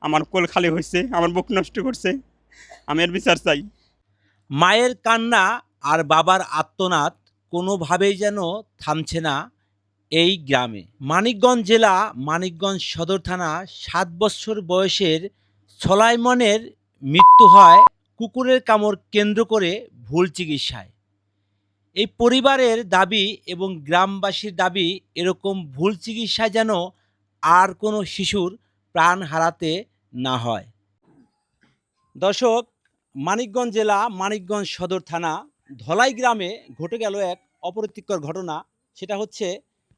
আমার কোল খালি হয়েছে, আমার বুক নষ্ট করছে। আমি এর বিচার চাই। মায়ের কান্না আর বাবার আর্তনাদ কোনোভাবেই যেন থামছে না এই গ্রামে। মানিকগঞ্জ জেলা মানিকগঞ্জ সদর থানা ৭ বছর বয়সের সোলাইমনের মৃত্যু হয় কুকুরের কামড় কেন্দ্র করে ভুল চিকিৎসায়। এই পরিবারের দাবি এবং গ্রামবাসীর দাবি এরকম ভুল চিকিৎসায় যেন আর কোনো শিশুর প্রাণ হারাতে না হয়। দর্শক, মানিকগঞ্জ জেলা মানিকগঞ্জ সদর থানা ধলাই গ্রামে ঘটে গেল এক অপ্রীতিকর ঘটনা। সেটা হচ্ছে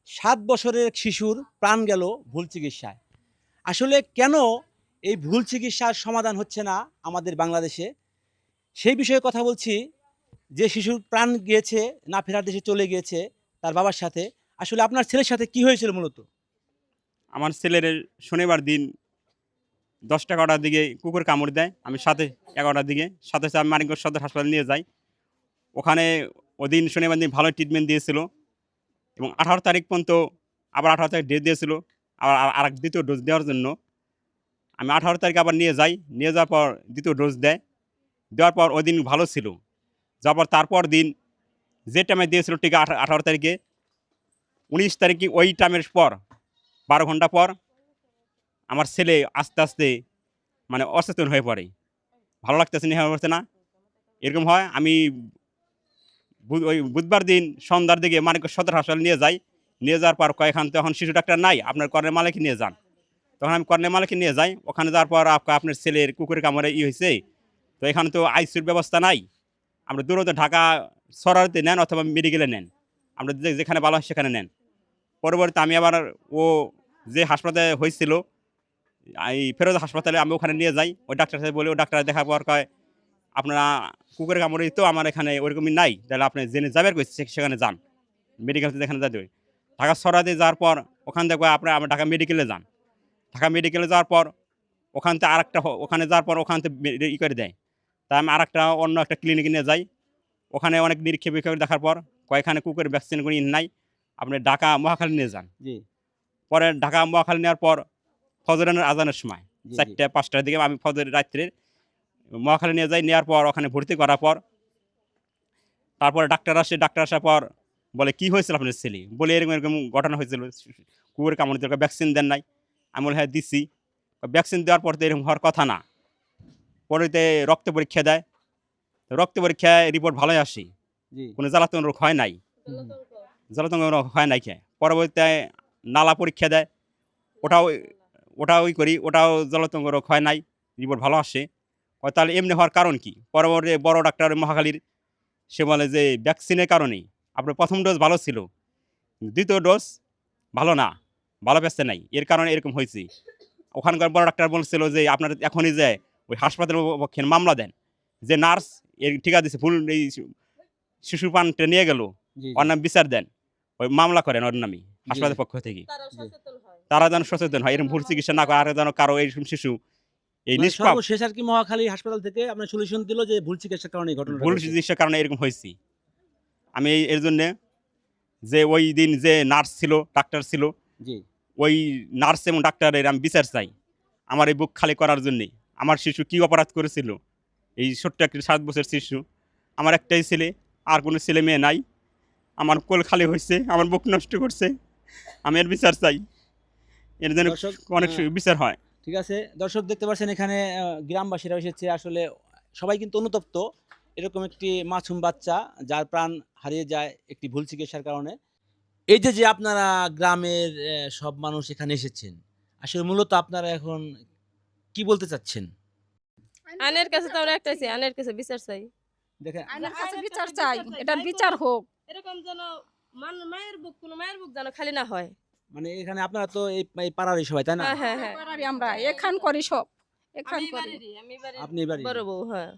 ৭ বছরের এক শিশুর প্রাণ গেল ভুল চিকিৎসায়। আসলে কেন এই ভুল চিকিৎসার সমাধান হচ্ছে না আমাদের বাংলাদেশে, সেই বিষয়ে কথা বলছি। যে শিশুর প্রাণ গিয়েছে, না ফেরার দেশে চলে গিয়েছে তার বাবার সাথে। আসলে আপনার ছেলের সাথে কি হয়েছিল মূলত? আমার ছেলের শনিবার দিন 10টা-11টার দিকে কুকুর কামড় দেয়। আমি সাথে 11টার দিকে সাথে আমি মানিকগঞ্জ সদর হাসপাতালে নিয়ে যাই। ওখানে ওদিন শনিবার দিন ভালো ট্রিটমেন্ট দিয়েছিল এবং 18 তারিখ পর্যন্ত আবার 18 তারিখ ডেট দিয়েছিল আবার আরেক দ্বিতীয় ডোজ দেওয়ার জন্য। আমি 18 তারিখ আবার নিয়ে যাই। নিয়ে যাওয়ার পর দ্বিতীয় ডোজ দেয়। দেওয়ার পর ওদিন ভালো ছিল। যাওয়ার পর তারপর দিন যে টাইমে দিয়েছিল টিকা 18 তারিখে, 19 তারিখে ওই টাইমের পর 12 ঘন্টা পর আমার ছেলে আস্তে, আস্তে মানে অচেতন হয়ে পড়ে। ভালো লাগতেছে না। এরকম হয়। আমি ওই বুধবার দিন সন্ধ্যার দিকে মানিকগঞ্জ সদর হাসপাতালে নিয়ে যাই। নিয়ে যাওয়ার পর কয় এখান তখন শিশু ডাক্তার নাই, আপনার কর্নেল মালিককে নিয়ে যান। তখন আমি কর্নেল মালিককে নিয়ে যাই। ওখানে যাওয়ার পর আপনার ছেলের কুকুরের কামড়ে হয়েছে। তো এখানে তো আইসিইউর ব্যবস্থা নাই। আমরা দূরত ঢাকা সরারতে নেন অথবা মেডিকেলে নেন। আমরা যেখানে ভালো হয় সেখানে নেন। পরবর্তীতে আমি আবার ও যে হাসপাতালে হয়েছিল এই ফেরোজা হাসপাতালে আমি ওখানে নিয়ে যাই। ওই ডাক্তার সাহেব বলে, ও ডাক্তার দেখার পর কয় আপনারা কুকুরের কামড়ে তো আমার এখানে ওরকমই নাই, তাহলে আপনি জেনে যাবেন সেখানে যান, মেডিকেলতে যেখানে যাতে। ঢাকা সরাতে যাওয়ার পর ওখান থেকে আপনার আমার ঢাকা মেডিকেলে যান। ঢাকা মেডিকেলে যাওয়ার পর ওখান থেকে আরেকটা ওখানে যাওয়ার পর ওখান থেকে ই করে দেয়। তাই আমি আরেকটা অন্য একটা ক্লিনিকে নিয়ে যাই। ওখানে অনেক নিরীক্ষা বিক্ষেপ দেখার পর কয়েকখানে কুকুরের ভ্যাকসিন কোনো নাই, আপনি ঢাকা মহাখালী নিয়ে যান। জি পরে ঢাকা মহাখালী নেওয়ার পর ফজরের আজানের সময় জি জি 4টা-5টার দিকে আমি ফজরের রাত্রে মহাখালী নিয়ে যাই। নেওয়ার পর ওখানে ভর্তি করার পর তারপরে ডাক্তার আসে। ডাক্তার আসার পর বলে, "কী হয়েছিল আপনার ছেলে?" বলে, "এরকম, এরকম ঘটনা হয়েছিল। কুকুরের কামড় দিয়ে ভ্যাকসিন দেন নাই?" আমি বলি, "হ্যাঁ দিছি।" ভ্যাকসিন দেওয়ার পর তো এরকম হওয়ার কথা না। পরেতে রক্ত পরীক্ষা দেয়। রক্ত পরীক্ষায় রিপোর্ট ভালোই আসে। জি কোনো জ্বালাতন রোগ হয় নাই। জ্বালাতন রোগ হয় নাই খেয়ে। পরবর্তীতে নালা পরীক্ষা দেয়। ওটাও ওটাও করি, ওটাও জ্বালাতন রোগ হয় নাই। রিপোর্ট ভালো আসে। তাহলে এমনি হওয়ার কারণ কি? পরবর্তী বড় ডাক্তার মহাখালীর সে বলে যে, "ভ্যাকসিনের কারণেই। আপনার ১ম ডোজ ভালো ছিল। ২য় ডোজ ভালো না। ভালো পেছে নাই। এর কারণে এরকম হয়েছে।" ওখানকার বড় ডাক্তার বলছিল যে, "আপনার এখনই যে ওই হাসপাতালের পক্ষে মামলা দেন। যে নার্স এর ঠিকা দিছে, ভুল এই শিশু পানটা নিয়ে গেল। জি ওর জি নামে বিচার দেন। ওই মামলা করেন ওর নামে জি জি হাসপাতালের পক্ষ থেকে। জি। তারা যেন সচেতন হয়। এরকম ভুল চিকিৎসা না করে, আর যেন কারো এইরকম শিশু এই মানে নিষ্পাপ সর্বশেষ আর কি মহাখালী হাসপাতাল থেকে আপনার সলিউশন দিল যে ভুল চিকিৎসার কারণে এই ঘটনাটা ভুল ঘটছে। চিকিৎসার কারণে এরকম হয়েছে। আমি এর জন্যে যে ওই দিন যে নার্স ছিল, ডাক্তার ছিল, জি ওই নার্স এবং ডাক্তারের আমি বিচার চাই। আমার এই বুক খালি করার জন্যে। আমার শিশু কি অপরাধ করেছিল? এই ছোট্ট একটা ৭ বছরের শিশু। আমার একটাই ছেলে, আর কোনো ছেলে মেয়ে নাই। আমার কোল খালি হইছে, আমার বুক নষ্ট করছে। আমি এর বিচার চাই। এর যেন দর্শক, অনেক বিচার হয়। ঠিক আছে। দর্শক দেখতে পাচ্ছেন এখানে গ্রামবাসীরা এসেছে। আসলে সবাই কিন্তু অনুতপ্ত। এরকম একটি মাসুম বাচ্চা যার প্রাণ হারিয়ে যায় একটি ভুল চিকিৎসার কারণে। এই যে আপনারা গ্রামের সব মানুষ এখানে এসেছেন। আসলে মূলত আপনারা এখন কি বলতে চাচ্ছেন? আইনের কাছে তো আমরা একটাই চাই, আইনের কাছে বিচার চাই। দেখেন আইনের কাছে বিচার চাই, এটার বিচার হোক। এরকম যেন কোনো মায়ের বুক যেন খালি না হয়। মানে এখানে আপনারা তো এই পাড়ারই সবাই, তাই না? হ্যাঁ, হ্যাঁ, হ্যাঁ। পাড়ারই আমরা এখান করি সব, এখান আমি করি। বাড়িরই, আমি বাড়ির আপনি এবারই। বড় বউ, হ্যাঁ।